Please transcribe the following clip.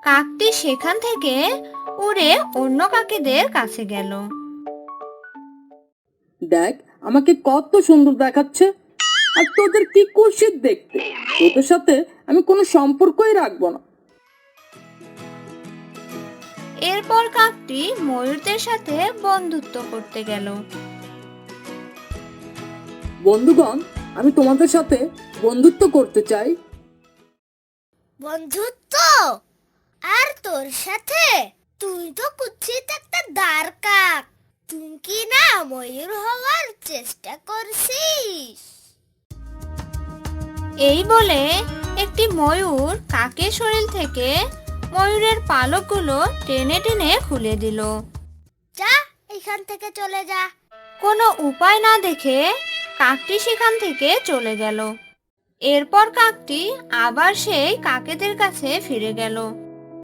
কাকটি সেখান থেকে উড়ে অন্য কাকেদের কাছে গেল। দেখ, আমাকে কত সুন্দর দেখাচ্ছে। আর তোদের কি কুৎসিত দেখতে। তোদের সাথে আমি কোনো সম্পর্কই রাখবো না। এরপর কাকটি ময়ূরদের সাথে বন্ধুত্ব করতে গেল। বন্ধুগণ, আমি তোমাদের সাথে বন্ধুত্ব করতে চাই। বন্ধুত্ব? আর তোর সাথে? তুই তো কুৎসিত একটা দাঁড়কাক। তুই কি না ময়ূর হওয়ার চেষ্টা করছিস? এই বলে একটি ময়ূর কাকের শরীর থেকে ময়ূরের পালকগুলো টেনে টেনে খুলে দিল। যা, এখান থেকে চলে যা। কোনো উপায় না দেখে কাকটি সেখান থেকে চলে গেল। এরপর কাকটি আবার সেই কাকেদের কাছে ফিরে গেল।